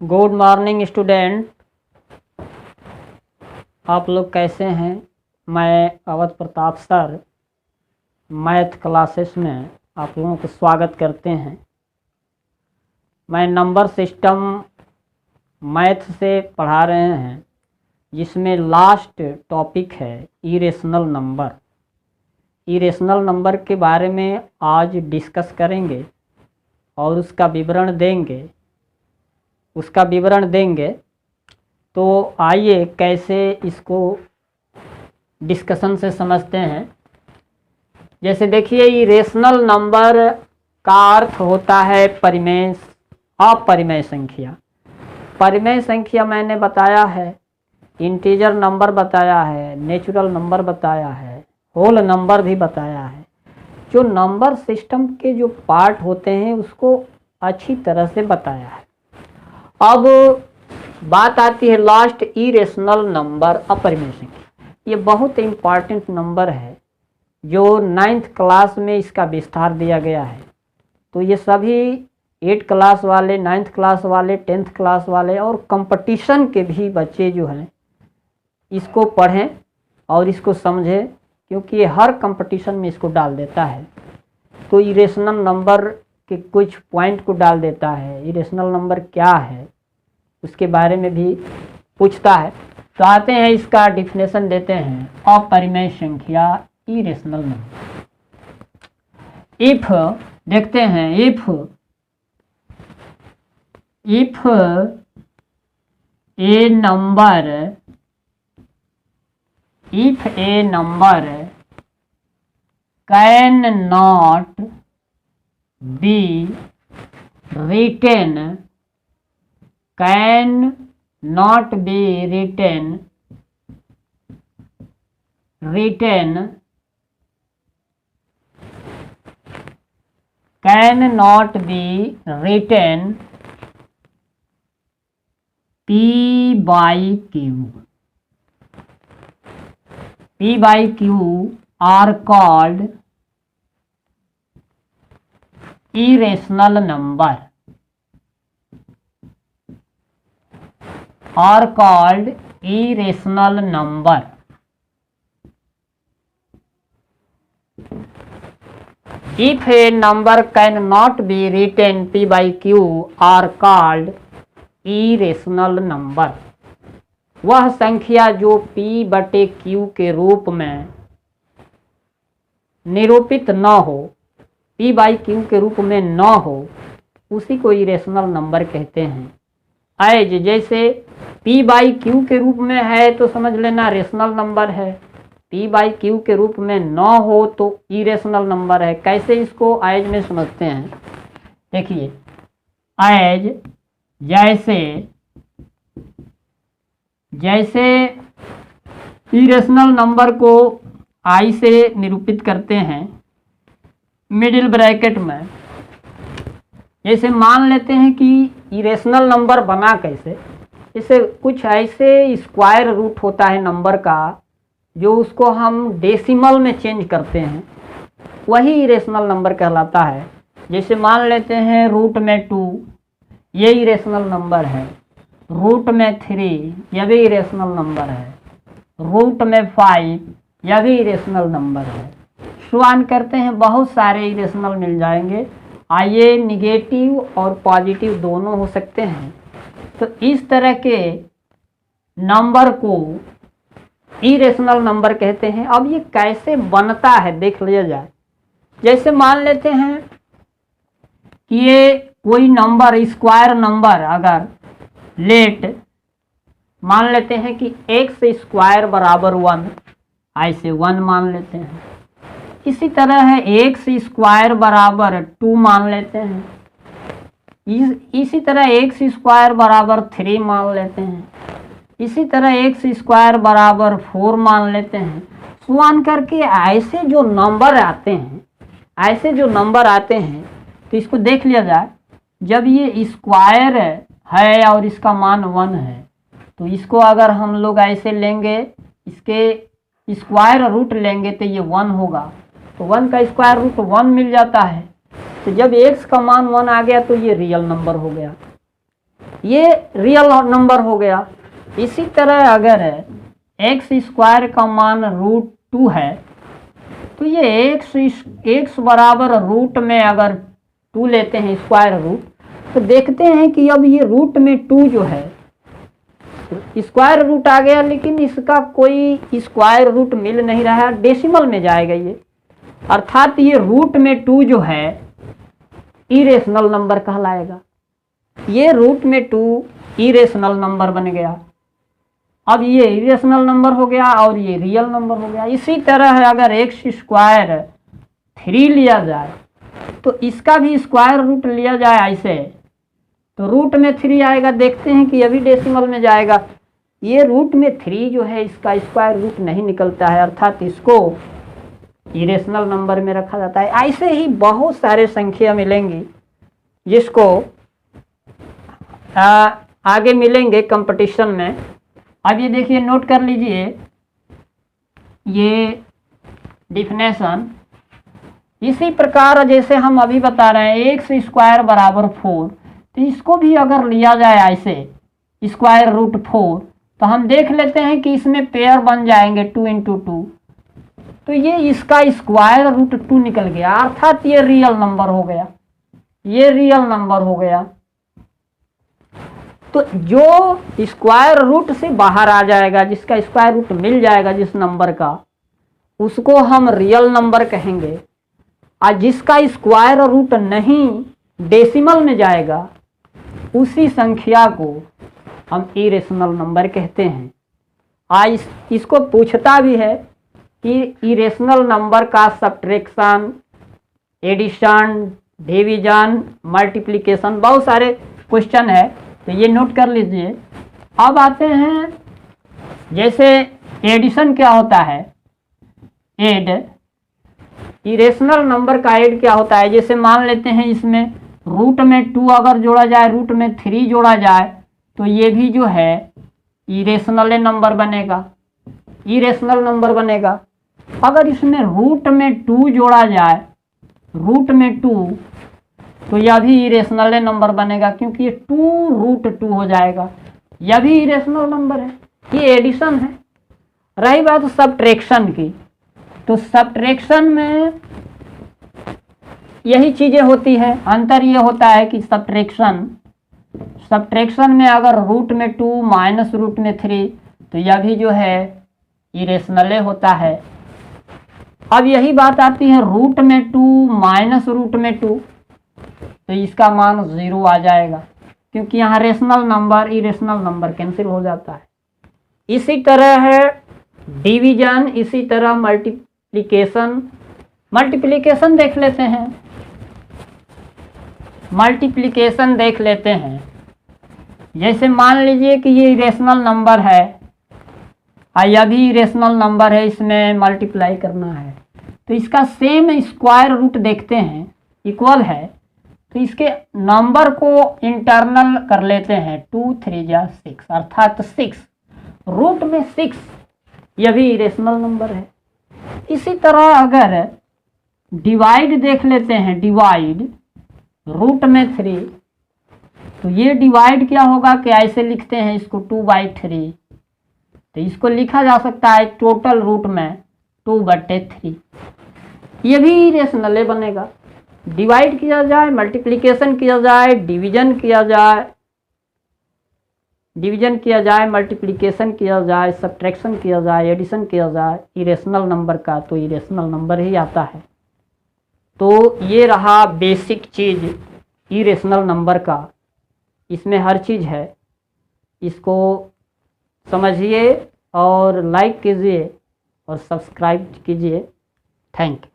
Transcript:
Good morning student, आप लोग कैसे हैं। मैं Awadh Pratap sir math classes में आप लोगों को स्वागत करते हैं। मैं नंबर सिस्टम मैथ से पढ़ा रहे हैं, जिसमें लास्ट टॉपिक है इरेशनल नंबर। इरेशनल नंबर के बारे में आज डिस्कस करेंगे और उसका विवरण देंगे। तो आइए कैसे इसको डिस्कशन से समझते हैं। जैसे देखिए, इरेशनल नंबर का अर्थ होता है परिमेय, अपरिमेय संख्या। परिमेय संख्या मैंने बताया है, इंटीजर नंबर बताया है, नेचुरल नंबर बताया है, होल नंबर भी बताया है। जो नंबर सिस्टम के जो पार्ट होते हैं उसको अच्छी तरह से बताया है। अब बात आती है लास्ट, इरेशनल नंबर, अपरिमेय संख्या। ये बहुत इम्पॉर्टेंट नंबर है, जो 9th क्लास में इसका विस्तार दिया गया है। तो ये सभी 8 क्लास वाले, 9th क्लास वाले, 10th क्लास वाले और कंपटीशन के भी बच्चे जो हैं इसको पढ़ें और इसको समझें, क्योंकि ये हर कंपटीशन में इसको डाल देता है। तो इरेशनल नंबर के कुछ पॉइंट को डाल देता है, इरेशनल नंबर क्या है उसके बारे में भी पूछता है। तो आते हैं, इसका डिफिनेशन देते हैं। अपरिमेय संख्या, इरेशनल नंबर। इफ देखते हैं, if A number can not be written cannot be written P by Q are called irrational number, If a number cannot be written P by Q are called irrational number। वह संख्या जो P बटे Q के रूप में निरूपित न हो, P by Q के रूप में न हो, उसी को इरेशनल नंबर कहते हैं। एज जैसे P by Q के रूप में है तो समझ लेना रेशनल नंबर है, P by Q के रूप में न हो तो इरेशनल नंबर है। कैसे इसको एज में समझते हैं, देखिए। एज जैसे इरेशनल नंबर को I से निरूपित करते हैं मिडिल ब्रैकेट में। जैसे मान लेते हैं कि इरेशनल नंबर बना कैसे, इसे कुछ ऐसे स्क्वायर रूट होता है नंबर का, जो उसको हम डेसिमल में चेंज करते हैं, वही इरेशनल नंबर कहलाता है। जैसे मान लेते हैं रूट में 2, ये इरेशनल नंबर है। रूट में 3, यह भी इरेशनल नंबर है। रूट में 5, यह भी इरेशनल नंबर है। शुरुआत करते हैं, बहुत सारे इरेशनल मिल जाएंगे। आइए, निगेटिव और पॉजिटिव दोनों हो सकते हैं। तो इस तरह के नंबर को इरेशनल नंबर कहते हैं। अब ये कैसे बनता है देख लिया जाए। जैसे मान लेते हैं कि ये कोई नंबर, स्क्वायर नंबर, अगर लेट मान लेते हैं कि x स्क्वायर बराबर 1, ऐसे 1 मान लेते हैं। इसी तरह है x स्क्वायर बराबर 2 मान लेते हैं। इसी तरह x स्क्वायर बराबर 3 मान लेते हैं। इसी तरह x स्क्वायर बराबर 4 मान लेते हैं। सुआन करके ऐसे जो नंबर आते हैं तो इसको देख लिया जाए। जब ये स्क्वायर है और इसका मान 1 है, तो इसको अगर हम लोग ऐसे लेंगे, इसके स्क्वायर रूट लेंगे तो ये 1 होगा। तो 1 का स्क्वायर रूट 1 मिल जाता है। तो जब x का मान 1 आ गया तो ये रियल नंबर हो गया। ये रियल नंबर हो गया। इसी तरह अगर एक्स स्क्वायर का मान √2 है तो ये एक्स बराबर रूट में अगर 2 लेते हैं स्क्वायर रूट, तो देखते हैं कि अब ये रूट में 2 जो है स्क्वायर रूट आ गया, लेकिन इसका कोई स्क्वायर रूट मिल नहीं रहा है, डेसिमल में जाएगा ये, अर्थात ये रूट में 2 जो है इरेशनल नंबर कहलाएगा। ये रूट में 2 इरेशनल नंबर बन गया। अब ये इरेशनल नंबर हो गया और ये रियल नंबर हो गया। इसी तरह अगर एक्स स्क्वायर 3 लिया जाए तो इसका भी स्क्वायर रूट लिया जाए ऐसे, तो रूट में 3 आएगा। देखते हैं कि अभी डेसिमल में जाएगा। ये रूट में 3 जो है इसका स्क्वायर रूट नहीं निकलता है, अर्थात इसको इरेशनल नंबर में रखा जाता है। ऐसे ही बहुत सारे संख्या मिलेंगी जिसको आगे मिलेंगे कंपटीशन में। अब ये देखिए, नोट कर लीजिए ये डिफिनेशन। इसी प्रकार जैसे हम अभी बता रहे हैं एक्स स्क्वायर बराबर 4, तो इसको भी अगर लिया जाए ऐसे स्क्वायर रूट 4, तो हम देख लेते हैं कि इसमें पेयर बन जाएंगे 2 × 2, तो ये इसका स्क्वायर रूट 2 निकल गया, अर्थात ये रियल नंबर हो गया। ये रियल नंबर हो गया। तो जो स्क्वायर रूट से बाहर आ जाएगा, जिसका स्क्वायर रूट मिल जाएगा जिस नंबर का, उसको हम रियल नंबर कहेंगे। और जिसका स्क्वायर रूट नहीं डेसिमल में जाएगा, उसी संख्या को हम इरेशनल नंबर कहते हैं। इसको पूछता भी है कि इरेशनल नंबर का सब्ट्रैक्शन, एडिशन, डिवीजन, मल्टीप्लिकेशन, बहुत सारे क्वेश्चन है, तो ये नोट कर लीजिए। अब आते हैं, जैसे एडिशन क्या होता है, एड, इरेशनल नंबर का एड क्या होता है। जैसे मान लेते हैं इसमें रूट में 2 अगर जोड़ा जाए, रूट में 3 जोड़ा जाए, तो ये भी जो है इरेशनल नंबर बनेगा, इरेशनल नंबर बनेगा। अगर इसमें रूट में 2 जोड़ा जाए, रूट में 2, तो यह भी इरेशनल नंबर बनेगा, क्योंकि ये 2√2 हो जाएगा, यह भी इरेशनल नंबर है। ये एडिशन है। रही बात सब्ट्रैक्शन की, तो सब्ट्रैक्शन में यही चीज़ें होती है। अंतर ये होता है कि सब्ट्रैक्शन में अगर रूट में 2 माइनस रूट में 3, तो यह भी जो है इरेशनल होता है। अब यही बात आती है रूट में 2 माइनस रूट में 2, तो इसका मान 0 आ जाएगा, क्योंकि यहाँ rational number irrational number cancel हो जाता है। इसी तरह है डिवीजन, इसी तरह मल्टीप्लिकेशन। मल्टीप्लिकेशन देख लेते हैं, मल्टीप्लिकेशन देख लेते हैं। जैसे मान लीजिए कि ये इरेशनल नंबर है और यह भी इरेशनल नंबर है, इसमें मल्टीप्लाई करना है, तो इसका सेम स्क्वायर रूट देखते हैं, इक्वल है, तो इसके नंबर को इंटरनल कर लेते हैं। 2 3 जा 6, अर्थात 6 रूट में 6, यह भी इरेशनल नंबर है। इसी तरह अगर डिवाइड देख लेते हैं, डिवाइड रूट में 3, तो ये डिवाइड क्या होगा कि ऐसे लिखते हैं इसको 2/3, तो इसको लिखा जा सकता है टोटल रूट में 2/3, ये भी इरेशनल बनेगा। डिवाइड किया जाए, मल्टीप्लिकेशन किया जाए, डिवीजन किया जाए, मल्टीप्लिकेशन किया जाए, सब्ट्रैक्शन किया जाए, एडिशन किया जाए इरेशनल नंबर का, तो इरेशनल नंबर ही आता है। तो ये रहा बेसिक चीज़ इरेशनल नंबर का, इसमें हर चीज़ है। इसको समझिए और लाइक कीजिए और सब्सक्राइब कीजिए। Thank you.